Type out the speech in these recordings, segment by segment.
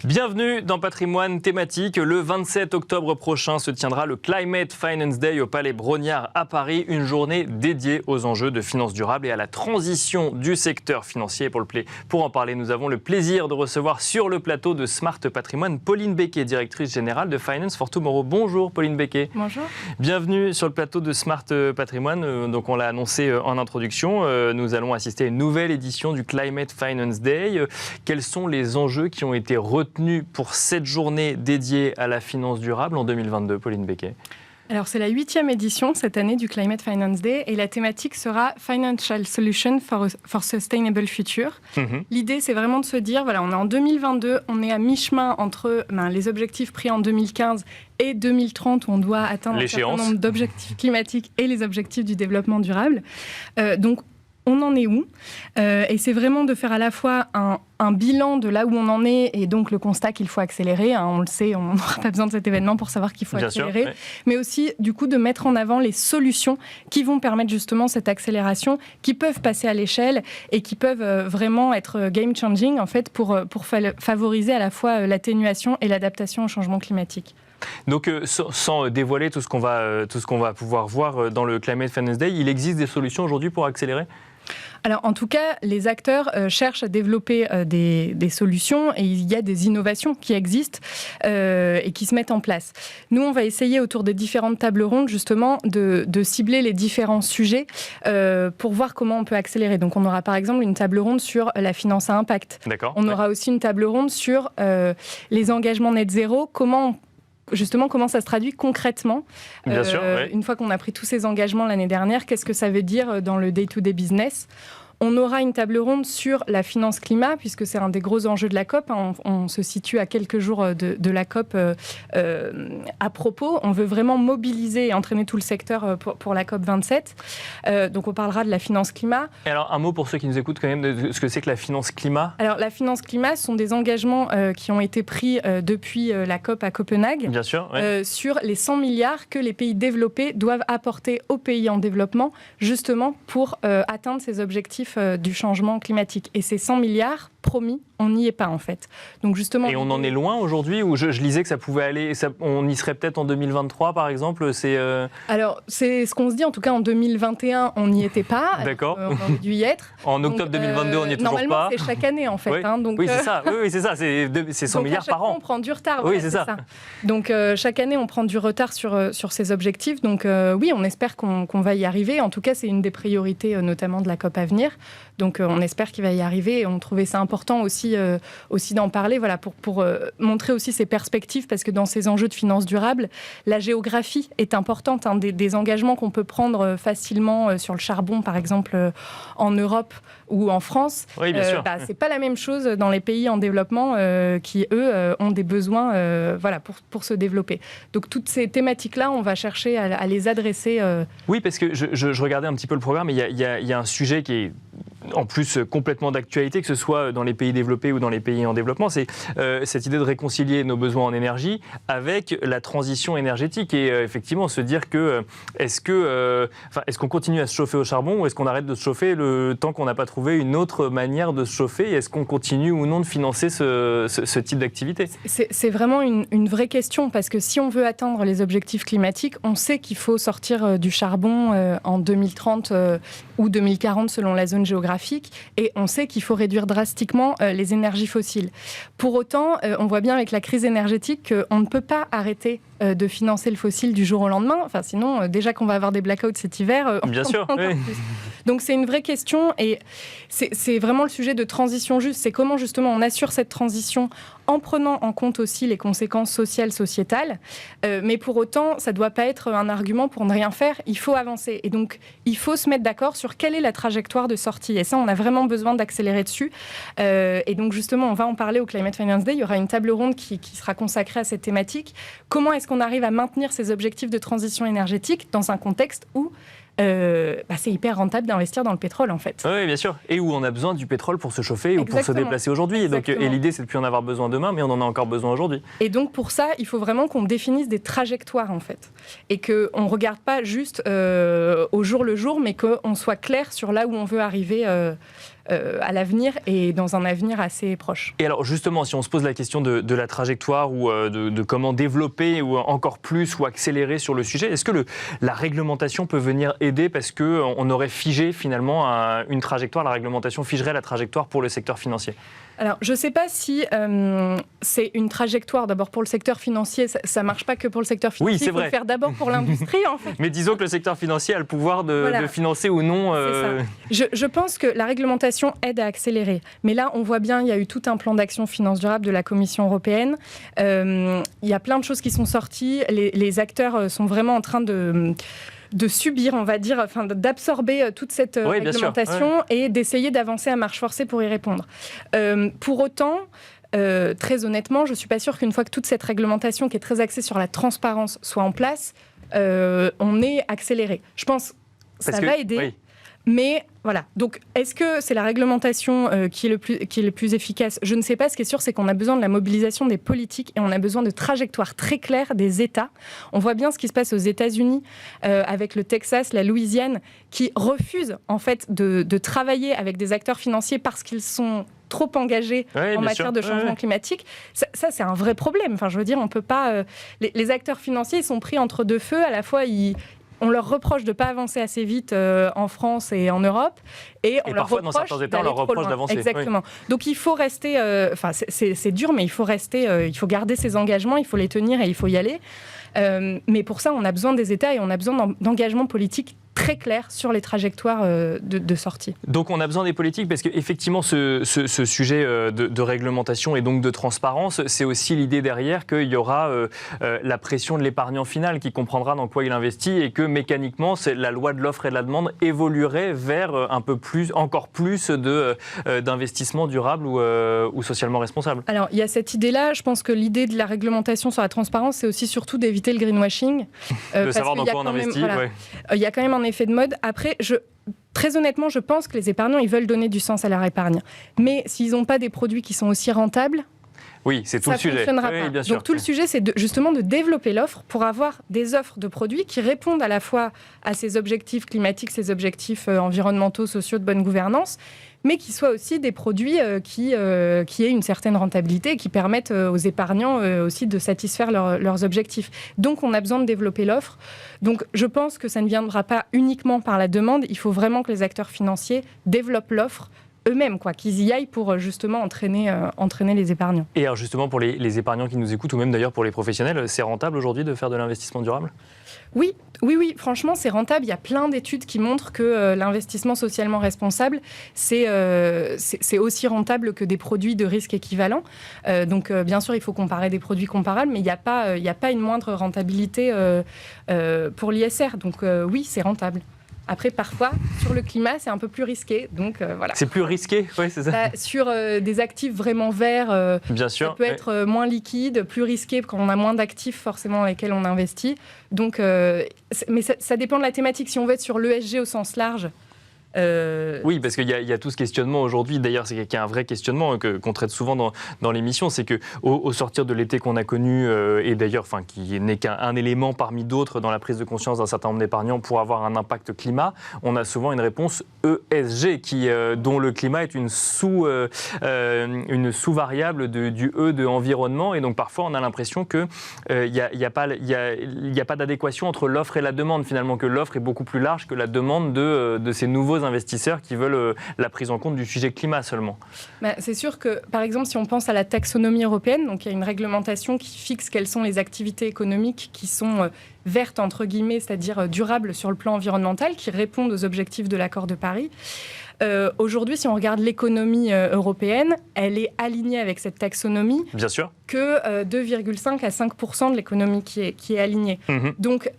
Bienvenue dans Patrimoine thématique. Le 27 octobre prochain se tiendra le Climate Finance Day au Palais Brongniart à Paris, une journée dédiée aux enjeux de finances durables et à la transition du secteur financier. Pour en parler, nous avons le plaisir de recevoir sur le plateau de Smart Patrimoine Pauline Becquet, directrice générale de Finance for Tomorrow. Bonjour Pauline Becquet. Bonjour. Bienvenue sur le plateau de Smart Patrimoine. Donc on l'a annoncé en introduction, nous allons assister à une nouvelle édition du Climate Finance Day. Quels sont les enjeux qui ont été retenus pour cette journée dédiée à la finance durable en 2022, Pauline Becquet? Alors, c'est la 8e édition cette année du Climate Finance Day et la thématique sera Financial Solutions for Sustainable Future. L'idée, c'est vraiment de se dire, voilà, on est en 2022, on est à mi-chemin entre les objectifs pris en 2015 et 2030 où on doit atteindre un certain nombre d'objectifs climatiques et les objectifs du développement durable. Donc, on en est où? Et c'est vraiment de faire à la fois un bilan de là où on en est et donc le constat qu'il faut accélérer. On le sait, on n'aura pas besoin de cet événement pour savoir qu'il faut accélérer. Sûr, ouais. Mais aussi, du coup, de mettre en avant les solutions qui vont permettre justement cette accélération, qui peuvent passer à l'échelle et qui peuvent vraiment être game-changing, en fait, pour favoriser à la fois l'atténuation et l'adaptation au changement climatique. Donc, sans dévoiler tout ce qu'on va pouvoir voir dans le Climate Finance Day, il existe des solutions aujourd'hui pour accélérer ? Alors, en tout cas, les acteurs cherchent à développer des solutions et il y a des innovations qui existent et qui se mettent en place. Nous, on va essayer autour des différentes tables rondes, justement, de cibler les différents sujets pour voir comment on peut accélérer. Donc, on aura par exemple une table ronde sur la finance à impact. D'accord. On aura aussi une table ronde sur les engagements net zéro, comment ça se traduit concrètement. Bien sûr, ouais. Une fois qu'on a pris tous ces engagements l'année dernière, qu'est-ce que ça veut dire dans le day-to-day business ? On aura une table ronde sur la finance climat, puisque c'est un des gros enjeux de la COP. On se situe à quelques jours de la COP à propos. On veut vraiment mobiliser et entraîner tout le secteur pour la COP 27. Donc on parlera de la finance climat. Et alors un mot pour ceux qui nous écoutent quand même de ce que c'est que la finance climat. Alors la finance climat, ce sont des engagements qui ont été pris depuis la COP à Copenhague. Bien sûr, ouais. Sur les 100 milliards que les pays développés doivent apporter aux pays en développement, justement pour atteindre ces objectifs du changement climatique. Et ces 100 milliards, promis, on n'y est pas en fait. Donc justement, et on en est loin aujourd'hui, où je lisais que ça pouvait aller, on y serait peut-être en 2023 par exemple. Alors c'est ce qu'on se dit, en tout cas en 2021 on n'y était pas. D'accord. On aurait dû y être. En octobre 2022 on n'y est toujours pas. Normalement c'est chaque année en fait. Oui, Donc, c'est ça. Oui, c'est ça. C'est 100 milliards par an. On prend du retard. Oui, c'est ça. Donc chaque année on prend du retard sur ces objectifs. Donc oui, on espère qu'on va y arriver. En tout cas c'est une des priorités notamment de la COP à venir. Donc on espère qu'il va y arriver et on trouvait ça important aussi d'en parler, voilà, pour montrer aussi ces perspectives, parce que dans ces enjeux de finances durables, la géographie est importante. Des engagements qu'on peut prendre facilement sur le charbon, par exemple, en Europe ou en France, oui, bien sûr. C'est pas la même chose dans les pays en développement qui, eux, ont des besoins pour se développer. Donc toutes ces thématiques-là, on va chercher à les adresser. Oui, parce que je regardais un petit peu le programme et il y a un sujet qui est en plus complètement d'actualité, que ce soit dans les pays développés ou dans les pays en développement, c'est cette idée de réconcilier nos besoins en énergie avec la transition énergétique et effectivement se dire que est-ce qu'on continue à se chauffer au charbon ou est-ce qu'on arrête de se chauffer le temps qu'on n'a pas trouvé une autre manière de se chauffer, et est-ce qu'on continue ou non de financer ce type d'activité? C'est vraiment une vraie question, parce que si on veut atteindre les objectifs climatiques, on sait qu'il faut sortir du charbon en 2030 ou 2040 selon la zone géographique, et on sait qu'il faut réduire drastiquement les énergies fossiles. Pour autant, on voit bien avec la crise énergétique qu'on ne peut pas arrêter de financer le fossile du jour au lendemain. Enfin, sinon, déjà qu'on va avoir des blackouts cet hiver, bien sûr, oui. Donc c'est une vraie question et c'est vraiment le sujet de transition juste. C'est comment justement on assure cette transition en prenant en compte aussi les conséquences sociales, sociétales. Mais pour autant, ça ne doit pas être un argument pour ne rien faire. Il faut avancer. Et donc, il faut se mettre d'accord sur quelle est la trajectoire de sortie. Et ça, on a vraiment besoin d'accélérer dessus. Et donc, justement, on va en parler au Climate Finance Day. Il y aura une table ronde qui sera consacrée à cette thématique. Comment est-ce qu'on arrive à maintenir ces objectifs de transition énergétique dans un contexte où c'est hyper rentable d'investir dans le pétrole en fait. Oui, bien sûr. Et où on a besoin du pétrole pour se chauffer. Exactement. Ou pour se déplacer aujourd'hui. Et l'idée, c'est de ne plus en avoir besoin demain, mais on en a encore besoin aujourd'hui. Et donc pour ça, il faut vraiment qu'on définisse des trajectoires en fait. Et qu'on ne regarde pas juste au jour le jour, mais qu'on soit clair sur là où on veut arriver à l'avenir et dans un avenir assez proche. Et alors justement, si on se pose la question de la trajectoire ou de comment développer ou encore plus ou accélérer sur le sujet, est-ce que la réglementation peut venir aider parce qu'on aurait figé finalement une trajectoire, la réglementation figerait la trajectoire pour le secteur financier ? Alors, je ne sais pas si c'est une trajectoire d'abord pour le secteur financier. Ça ne marche pas que pour le secteur financier. Oui, c'est vrai. Il faut le faire d'abord pour l'industrie, en fait. Mais disons que le secteur financier a le pouvoir de financer ou non. C'est ça. Je pense que la réglementation aide à accélérer. Mais là, on voit bien, il y a eu tout un plan d'action finance durable de la Commission européenne. Il y a plein de choses qui sont sorties. Les acteurs sont vraiment en train de subir, on va dire, enfin, d'absorber toute cette réglementation et d'essayer d'avancer à marche forcée pour y répondre. Pour autant, très honnêtement, je ne suis pas sûre qu'une fois que toute cette réglementation qui est très axée sur la transparence soit en place, on est accéléré. Je pense que ça va aider. Oui. Mais voilà, donc est-ce que c'est la réglementation qui est le plus efficace ? Je ne sais pas. Ce qui est sûr, c'est qu'on a besoin de la mobilisation des politiques et on a besoin de trajectoires très claires des États. On voit bien ce qui se passe aux États-Unis avec le Texas, la Louisiane, qui refusent en fait de travailler avec des acteurs financiers parce qu'ils sont trop engagés en matière de changement climatique. Ça, c'est un vrai problème. Enfin, je veux dire, on peut pas. Les acteurs financiers, ils sont pris entre deux feux. À la fois, on leur reproche de ne pas avancer assez vite en France et en Europe. Et parfois, dans certains États, on leur reproche d'avancer. Exactement. Oui. Donc, il faut rester... c'est dur, mais il faut rester... il faut garder ses engagements, il faut les tenir et il faut y aller. Mais pour ça, on a besoin des États et on a besoin d'engagements politiques très clair sur les trajectoires de sortie. Donc on a besoin des politiques parce qu'effectivement ce sujet de réglementation et donc de transparence, c'est aussi l'idée derrière qu'il y aura la pression de l'épargnant final qui comprendra dans quoi il investit et que mécaniquement la loi de l'offre et de la demande évoluerait vers encore plus d'investissements durables ou socialement responsables. Alors il y a cette idée-là, je pense que l'idée de la réglementation sur la transparence, c'est aussi surtout d'éviter le greenwashing. De savoir dans quoi on investit. Il y a quand même un effet de mode. Après, très honnêtement, je pense que les épargnants, ils veulent donner du sens à leur épargne. Mais s'ils n'ont pas des produits qui sont aussi rentables, oui, c'est tout le sujet. Ça ne fonctionnera pas. Bien sûr. Donc tout le sujet, c'est justement de développer l'offre pour avoir des offres de produits qui répondent à la fois à ces objectifs climatiques, ces objectifs environnementaux, sociaux, de bonne gouvernance, mais qui soient aussi des produits qui aient une certaine rentabilité et qui permettent aux épargnants aussi de satisfaire leurs objectifs. Donc, on a besoin de développer l'offre. Donc, je pense que ça ne viendra pas uniquement par la demande. Il faut vraiment que les acteurs financiers développent l'offre eux-mêmes, qu'ils y aillent pour justement entraîner les épargnants. Et alors justement, pour les épargnants qui nous écoutent, ou même d'ailleurs pour les professionnels, c'est rentable aujourd'hui de faire de l'investissement durable ? Oui, franchement, c'est rentable. Il y a plein d'études qui montrent que l'investissement socialement responsable, c'est aussi rentable que des produits de risque équivalents. Donc, bien sûr, il faut comparer des produits comparables, mais il n'y a pas une moindre rentabilité pour l'ISR. Donc, oui, c'est rentable. Après, parfois, sur le climat, c'est un peu plus risqué. Donc, voilà. C'est plus risqué, oui, c'est ça. Sur des actifs vraiment verts, bien sûr, ça peut être moins liquide, plus risqué quand on a moins d'actifs forcément dans lesquels on investit. Donc, mais ça dépend de la thématique. Si on veut être sur l'ESG au sens large, oui, parce qu'il y a tout ce questionnement aujourd'hui. D'ailleurs, c'est qu'il y a un vrai questionnement qu'on traite souvent dans l'émission, c'est qu'au sortir de l'été qu'on a connu, et d'ailleurs, qui n'est qu'un élément parmi d'autres dans la prise de conscience d'un certain nombre d'épargnants pour avoir un impact climat, on a souvent une réponse ESG, dont le climat est une sous-variable du E de environnement. Et donc, parfois, on a l'impression qu'il n'y a pas d'adéquation entre l'offre et la demande, finalement, que l'offre est beaucoup plus large que la demande de ces nouveaux investisseurs qui veulent la prise en compte du sujet climat seulement. C'est sûr que, par exemple, si on pense à la taxonomie européenne, donc il y a une réglementation qui fixe quelles sont les activités économiques qui sont vertes, entre guillemets, c'est-à-dire durables sur le plan environnemental, qui répondent aux objectifs de l'accord de Paris. Aujourd'hui, si on regarde l'économie européenne, elle est alignée avec cette taxonomie. Bien sûr. Que 2,5 à 5% de l'économie qui est alignée. Mm-hmm. Donc,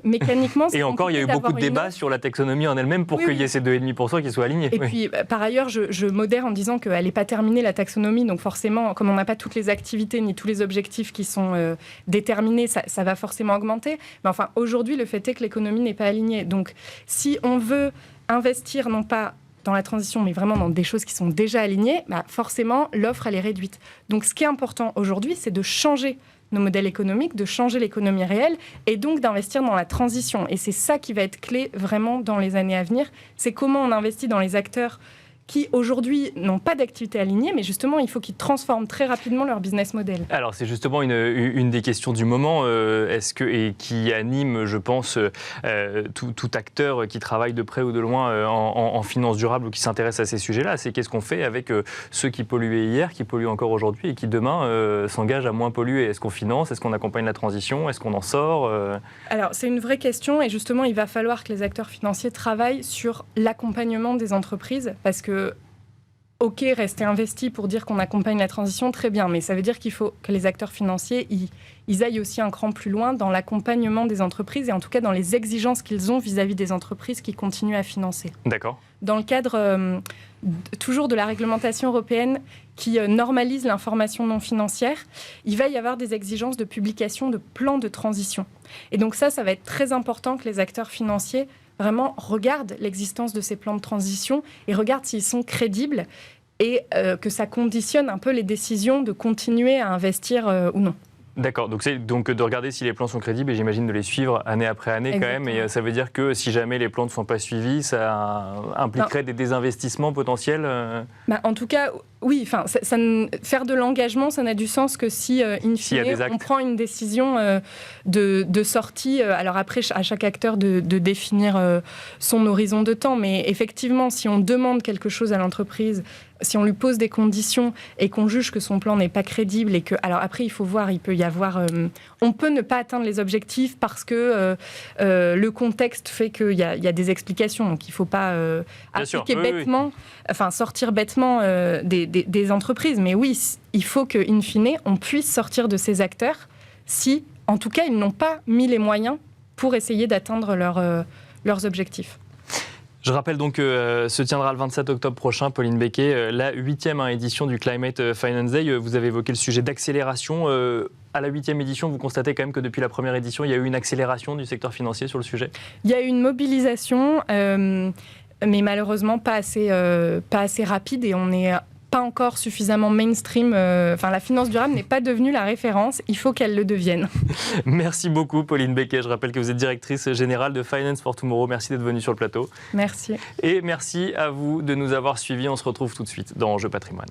mécaniquement, c'est et encore, il y a eu beaucoup de débats sur la taxonomie en elle-même pour qu'il y ait ces 2,5% qui soient alignés. Et puis, par ailleurs, je modère en disant qu'elle n'est pas terminée, la taxonomie. Donc, forcément, comme on n'a pas toutes les activités ni tous les objectifs qui sont déterminés, ça va forcément augmenter. Mais enfin, aujourd'hui, le fait est que l'économie n'est pas alignée. Donc, si on veut investir non pas dans la transition, mais vraiment dans des choses qui sont déjà alignées, forcément, l'offre, elle est réduite. Donc, ce qui est important aujourd'hui, c'est de changer nos modèles économiques, de changer l'économie réelle et donc d'investir dans la transition. Et c'est ça qui va être clé vraiment dans les années à venir. C'est comment on investit dans les acteurs qui aujourd'hui n'ont pas d'activité alignée, mais justement, il faut qu'ils transforment très rapidement leur business model. Alors, c'est justement une des questions du moment, et qui anime, je pense, tout acteur qui travaille de près ou de loin en finance durable ou qui s'intéresse à ces sujets-là. C'est qu'est-ce qu'on fait avec ceux qui polluaient hier, qui polluent encore aujourd'hui et qui demain s'engagent à moins polluer. Est-ce qu'on finance? Est-ce qu'on accompagne la transition? Est-ce qu'on en sort? Alors, c'est une vraie question et justement, il va falloir que les acteurs financiers travaillent sur l'accompagnement des entreprises parce que OK, rester investi pour dire qu'on accompagne la transition, très bien, mais ça veut dire qu'il faut que les acteurs financiers ils aillent aussi un cran plus loin dans l'accompagnement des entreprises et en tout cas dans les exigences qu'ils ont vis-à-vis des entreprises qui continuent à financer. D'accord. Dans le cadre toujours de la réglementation européenne qui normalise l'information non financière, il va y avoir des exigences de publication de plans de transition. Et donc ça va être très important que les acteurs financiers vraiment regardent l'existence de ces plans de transition et regardent s'ils sont crédibles et que ça conditionne un peu les décisions de continuer à investir ou non. D'accord, donc c'est donc de regarder si les plans sont crédibles et j'imagine de les suivre année après année. Exactement. Quand même. Et ça veut dire que si jamais les plans ne sont pas suivis, ça impliquerait des désinvestissements potentiels En tout cas, oui. Faire de l'engagement, ça n'a du sens que si, in fine, on prend une décision de sortie. Alors après, à chaque acteur de définir son horizon de temps. Mais effectivement, si on demande quelque chose à l'entreprise, si on lui pose des conditions et qu'on juge que son plan n'est pas crédible et que, alors après il faut voir, il peut y avoir, on peut ne pas atteindre les objectifs parce que le contexte fait qu'il y a des explications, donc il ne faut pas appliquer bêtement, sortir bêtement des entreprises. Mais oui, il faut que, in fine, on puisse sortir de ces acteurs si, en tout cas, ils n'ont pas mis les moyens pour essayer d'atteindre leurs objectifs. Je rappelle donc que se tiendra le 27 octobre prochain, Pauline Becquet, la 8e édition du Climate Finance Day. Vous avez évoqué le sujet d'accélération. À la 8e édition, vous constatez quand même que depuis la première édition, il y a eu une accélération du secteur financier sur le sujet? Il y a eu une mobilisation, mais malheureusement pas assez rapide et on n'est pas encore suffisamment mainstream. La finance durable n'est pas devenue la référence. Il faut qu'elle le devienne. Merci beaucoup, Pauline Becquet. Je rappelle que vous êtes directrice générale de Finance for Tomorrow. Merci d'être venue sur le plateau. Merci. Et merci à vous de nous avoir suivis. On se retrouve tout de suite dans Enjeux Patrimoine.